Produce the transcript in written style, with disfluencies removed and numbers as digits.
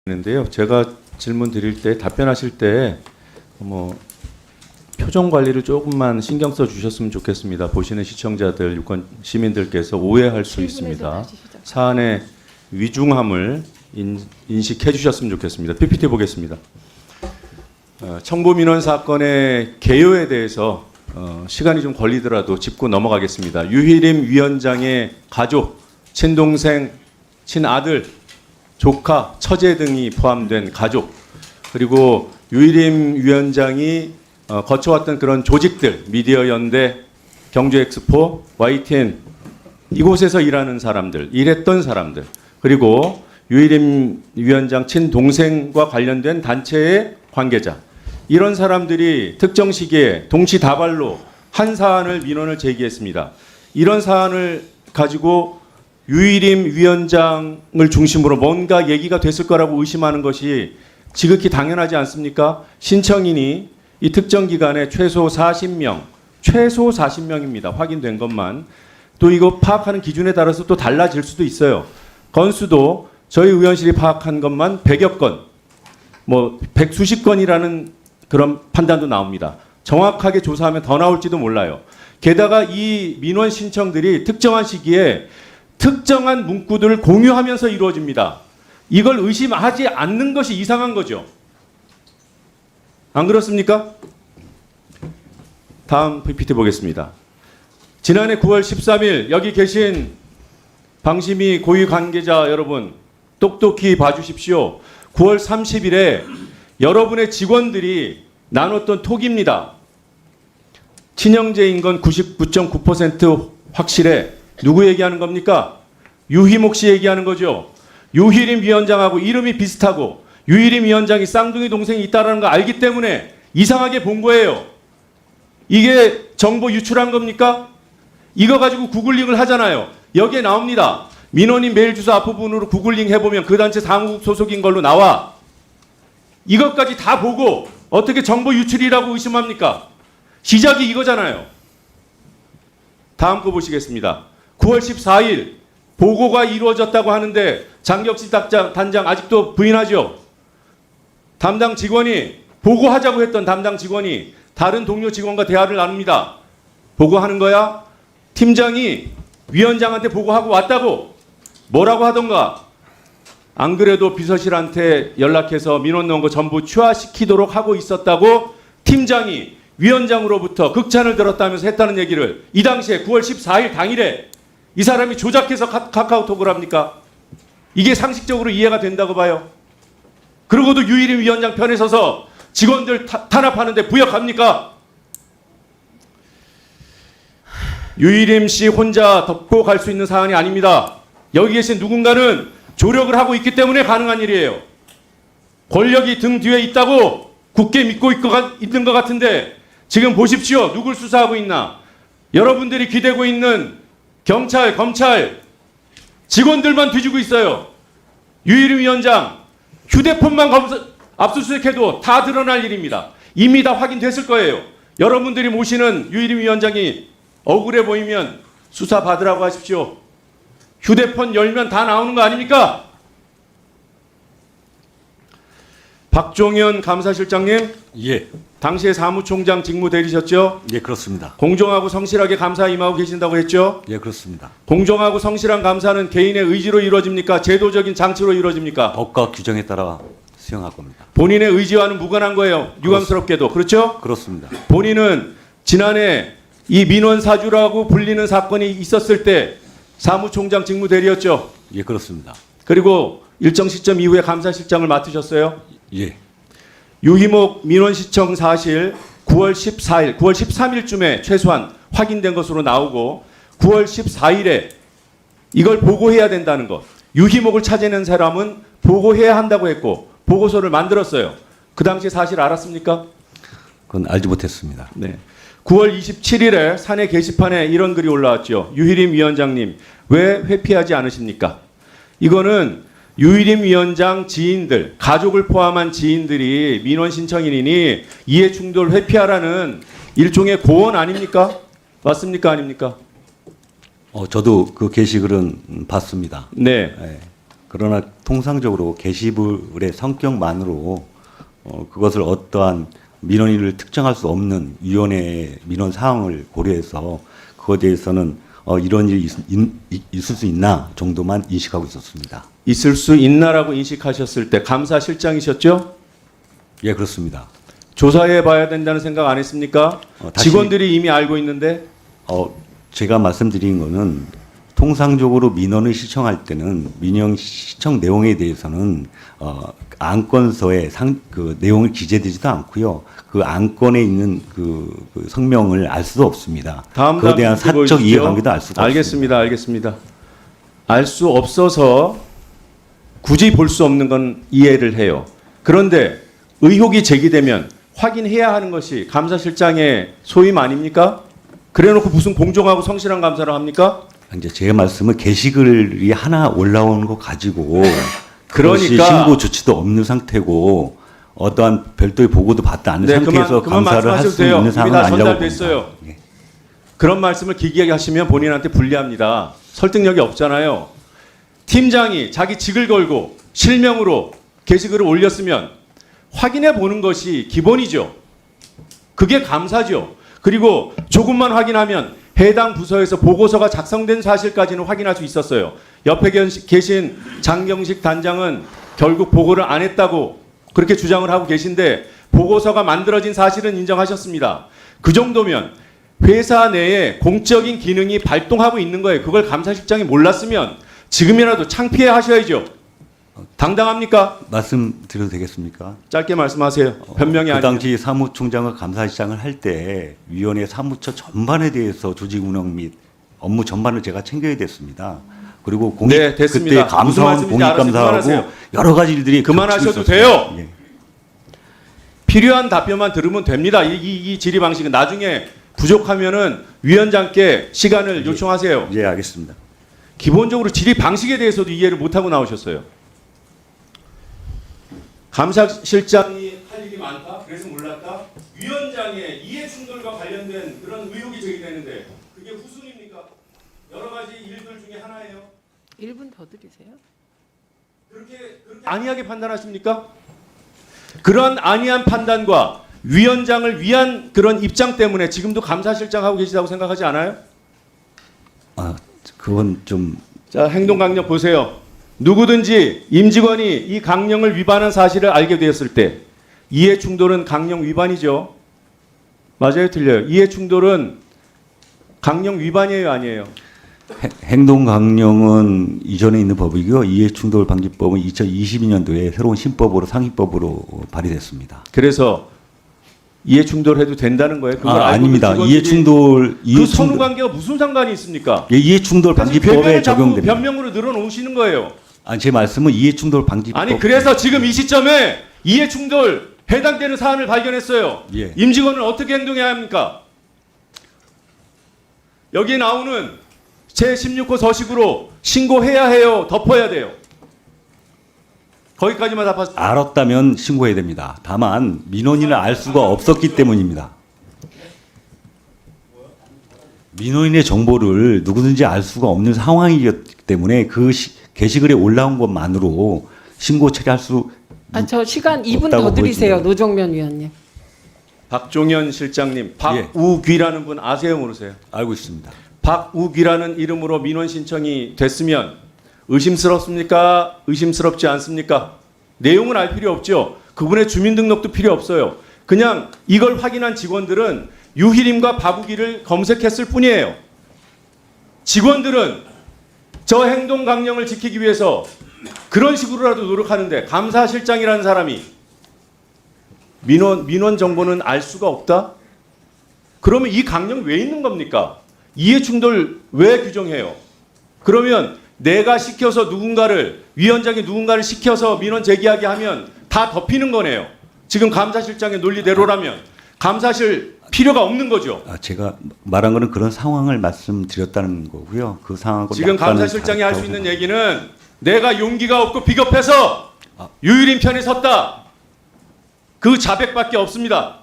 있는데요. 제가 질문 드릴 때 답변하실 때 표정 관리를 조금만 신경 써 주셨으면 좋겠습니다. 보시는 시청자들, 유권 시민들께서 오해할 수 있습니다. 사안의 위중함을 인식해 주셨으면 좋겠습니다. PPT 보겠습니다. 청부민원 사건의 개요에 대해서 시간이 좀 걸리더라도 짚고 넘어가겠습니다. 유희림 위원장의 가족, 친동생, 친아들, 조카, 처제 등이 포함된 가족, 그리고 유희림 위원장이 거쳐왔던 그런 조직들, 미디어연대, 경주엑스포, YTN, 이곳에서 일하는 사람들, 일했던 사람들, 그리고 유희림 위원장 친동생과 관련된 단체의 관계자, 이런 사람들이 특정 시기에 동시다발로 한 사안을 민원을 제기했습니다. 이런 사안을 가지고 유희림 위원장을 중심으로 뭔가 얘기가 됐을 거라고 의심하는 것이 지극히 당연하지 않습니까? 신청인이 이 특정 기간에 최소 40명입니다. 확인된 것만. 또 이거 파악하는 기준에 따라서 또 달라질 수도 있어요. 건수도 저희 의원실이 파악한 것만 100여 건, 백수십 건이라는 그런 판단도 나옵니다. 정확하게 조사하면 더 나올지도 몰라요. 게다가 이 민원 신청들이 특정한 시기에 특정한 문구들을 공유하면서 이루어집니다. 이걸 의심하지 않는 것이 이상한 거죠. 안 그렇습니까? 다음 PPT 보겠습니다. 지난해 9월 13일 여기 계신 방심위 고위 관계자 여러분 똑똑히 봐주십시오. 9월 30일에 여러분의 직원들이 나눴던 톡입니다. 친형제인 건 99.9% 확실해. 누구 얘기하는 겁니까? 유희목 씨 얘기하는 거죠. 유희림 위원장하고 이름이 비슷하고 유희림 위원장이 쌍둥이 동생이 있다는 거 알기 때문에 이상하게 본 거예요. 이게 정보 유출한 겁니까? 이거 가지고 구글링을 하잖아요. 여기에 나옵니다. 민원인 메일 주소 앞부분으로 구글링 해보면 그 단체 사무국 소속인 걸로 나와. 이것까지 다 보고 어떻게 정보 유출이라고 의심합니까? 시작이 이거잖아요. 다음 거 보시겠습니다. 9월 14일 보고가 이루어졌다고 하는데 장격식 단장 아직도 부인하죠. 담당 직원이 보고하자고 했던 담당 직원이 다른 동료 직원과 대화를 나눕니다. 보고하는 거야? 팀장이 위원장한테 보고하고 왔다고 뭐라고 하던가. 안 그래도 비서실한테 연락해서 민원 넣은 거 전부 취하시키도록 하고 있었다고 팀장이 위원장으로부터 극찬을 들었다면서 했다는 얘기를 이 당시에 9월 14일 당일에 이 사람이 조작해서 카카오톡을 합니까? 이게 상식적으로 이해가 된다고 봐요. 그러고도 유희림 위원장 편에 서서 직원들 탄압하는데 부역합니까? 유희림 씨 혼자 덮고 갈 수 있는 사안이 아닙니다. 여기 계신 누군가는 조력을 하고 있기 때문에 가능한 일이에요. 권력이 등 뒤에 있다고 굳게 믿고 있는 것 같은데 지금 보십시오. 누굴 수사하고 있나. 여러분들이 기대고 있는 경찰, 검찰, 직원들만 뒤지고 있어요. 유희림 위원장 휴대폰만 압수수색해도 다 드러날 일입니다. 이미 다 확인됐을 거예요. 여러분들이 모시는 유희림 위원장이 억울해 보이면 수사 받으라고 하십시오. 휴대폰 열면 다 나오는 거 아닙니까? 박종현 감사실장님. 예. 당시에 사무총장 직무 대리셨죠? 예, 그렇습니다. 공정하고 성실하게 감사 임하고 계신다고 했죠? 예, 그렇습니다. 공정하고 성실한 감사는 개인의 의지로 이루어집니까? 제도적인 장치로 이루어집니까? 법과 규정에 따라 수행할 겁니다. 본인의 의지와는 무관한 거예요. 유감스럽게도. 그렇죠? 그렇습니다. 본인은 지난해 이 민원 사주라고 불리는 사건이 있었을 때 사무총장 직무 대리였죠? 예, 그렇습니다. 그리고 일정 시점 이후에 감사실장을 맡으셨어요? 예. 유희목 민원 시청 사실 9월 14일, 9월 13일쯤에 최소한 확인된 것으로 나오고 9월 14일에 이걸 보고해야 된다는 것. 유희목을 찾아낸 사람은 보고해야 한다고 했고 보고서를 만들었어요. 그 당시 사실 알았습니까? 그건 알지 못했습니다. 네. 9월 27일에 사내 게시판에 이런 글이 올라왔죠. 유희림 위원장님 왜 회피하지 않으십니까? 이거는 유희림 위원장 지인들, 가족을 포함한 지인들이 민원 신청인이니 이해충돌 회피하라는 일종의 고언 아닙니까? 맞습니까? 아닙니까? 저도 그 게시글은 봤습니다. 네. 예. 그러나 통상적으로 게시물의 성격만으로 그것을 어떠한 민원인을 특정할 수 없는 위원회의 민원 사항을 고려해서 그것에 대해서는 이런 일이 있을 수 있나 정도만 인식하고 있었습니다. 있을 수 있나라고 인식하셨을 때 감사실장이셨죠? 예, 그렇습니다. 조사해 봐야 된다는 생각 안 했습니까? 다시- 직원들이 이미 알고 있는데 제가 말씀드린 거는 통상적으로 민원을 신청할 때는 민원 신청 내용에 대해서는 안건서에 그 내용을 기재되지도 않고요. 그 안건에 있는 그 성명을 알 수도 없습니다. 다음 그에 대한 문제 사적 보여주십시오. 이해관계도 알 수가 알겠습니다. 알겠습니다. 알 수 없어서 굳이 볼 수 없는 건 이해를 해요. 그런데 의혹이 제기되면 확인해야 하는 것이 감사실장의 소임 아닙니까? 그래놓고 무슨 공정하고 성실한 감사를 합니까? 없습니다. 이제 제 말씀은 게시글이 하나 올라오는 거 가지고 그것이 그러니까- 신고 조치도 없는 상태고 어떠한 별도의 보고도 받지 않은 네, 상태에서 그만 감사를 할 말씀하셔도 수 돼요. 있는 이미 상황은 다 아니라고 전달됐어요. 봅니다. 예. 그런 말씀을 기기하게 하시면 본인한테 불리합니다. 설득력이 없잖아요. 팀장이 자기 직을 걸고 실명으로 게시글을 올렸으면 확인해 보는 것이 기본이죠. 그게 감사죠. 그리고 조금만 확인하면 해당 부서에서 보고서가 작성된 사실까지는 확인할 수 있었어요. 옆에 계신 장경식 단장은 결국 보고를 안 했다고 그렇게 주장을 하고 계신데 보고서가 만들어진 사실은 인정하셨습니다. 그 정도면 회사 내에 공적인 기능이 발동하고 있는 거예요. 그걸 감사실장이 몰랐으면 지금이라도 창피해 하셔야죠. 당당합니까? 말씀드려도 되겠습니까? 짧게 말씀하세요. 변명이 그 아니에요. 당시 사무총장과 감사실장을 할 때 위원회 사무처 전반에 대해서 조직 운영 및 업무 전반을 제가 챙겨야 됐습니다. 그리고 공익 네, 됐습니다. 그때 무슨 감사원 말씀인지 공익 알았어요. 감사하고 그만하세요. 여러 가지 일들이 그만하셔도 겹치고 있었어요. 돼요. 예. 필요한 답변만 들으면 됩니다. 이 질의 방식은 나중에 부족하면은 위원장께 시간을 요청하세요. 예, 알겠습니다. 기본적으로 질의 방식에 대해서도 이해를 못하고 나오셨어요. 감사실장이 할 일이 많다? 그래서 몰랐다? 위원장의 이해 충돌과 관련된 그런 의혹이 제기되는데 그게 후순입니까? 여러 가지 일들 중에 하나예요. 1분 더 드리세요. 그렇게 안이하게 판단하십니까? 그런 안이한 판단과 위원장을 위한 그런 입장 때문에 지금도 감사실장 하고 계시다고 생각하지 않아요? 그건 좀 자, 행동강령 보세요. 누구든지 임직원이 이 강령을 위반한 사실을 알게 되었을 때 이해 충돌은 강령 위반이죠. 맞아요, 틀려요. 이해 충돌은 강령 위반이에요, 아니에요? 행동강령은 이전에 있는 법이고요. 이해충돌방지법은 2022년도에 새로운 신법으로 상위법으로 발의됐습니다. 그래서 이해 충돌해도 된다는 거예요. 그걸 알고도 아닙니다. 직원들이 이해충돌 그 선후 관계가 무슨 상관이 있습니까? 이해충돌방지법에 변명을 자꾸 적용됩니다. 변명으로 늘어놓으시는 거예요. 제 말씀은 이해충돌방지법. 아니 그래서 지금 이 시점에 이해 충돌 해당되는 사안을 발견했어요. 예. 임직원은 어떻게 행동해야 합니까? 여기 나오는 제16호 서식으로 신고해야 해요, 덮어야 돼요. 거기까지만 답하세요. 알았다면 신고해야 됩니다. 다만 민원인을 알 수가 없었기 때문입니다. 민원인의 정보를 누구든지 알 수가 없는 상황이기 때문에 그 게시글에 올라온 것만으로 신고 처리할 수 저 시간 2분 없다고 더 드리세요. 보여집니다. 노정면 위원님. 박종현 실장님, 예. 박우귀라는 분 아세요, 모르세요? 알고 있습니다. 박우귀라는 이름으로 민원 신청이 됐으면 의심스럽습니까? 의심스럽지 않습니까? 내용은 알 필요 없죠. 그분의 주민등록도 필요 없어요. 그냥 이걸 확인한 직원들은 유희림과 박우귀를 검색했을 뿐이에요. 직원들은 저 행동 강령을 지키기 위해서 그런 식으로라도 노력하는데 감사실장이라는 사람이 민원 정보는 알 수가 없다? 그러면 이 강령 왜 있는 겁니까? 이해 충돌 왜 규정해요? 그러면 내가 시켜서 누군가를 위원장이 누군가를 시켜서 민원 제기하게 하면 다 덮이는 거네요. 지금 감사실장의 논리대로라면 감사실 필요가 없는 거죠. 제가 말한 거는 그런 상황을 말씀드렸다는 거고요. 그 상황하고 지금 약간은 감사실장이 할 수 다르다고 있는 얘기는 내가 용기가 없고 비겁해서 유일인 편에 섰다. 그 자백밖에 없습니다.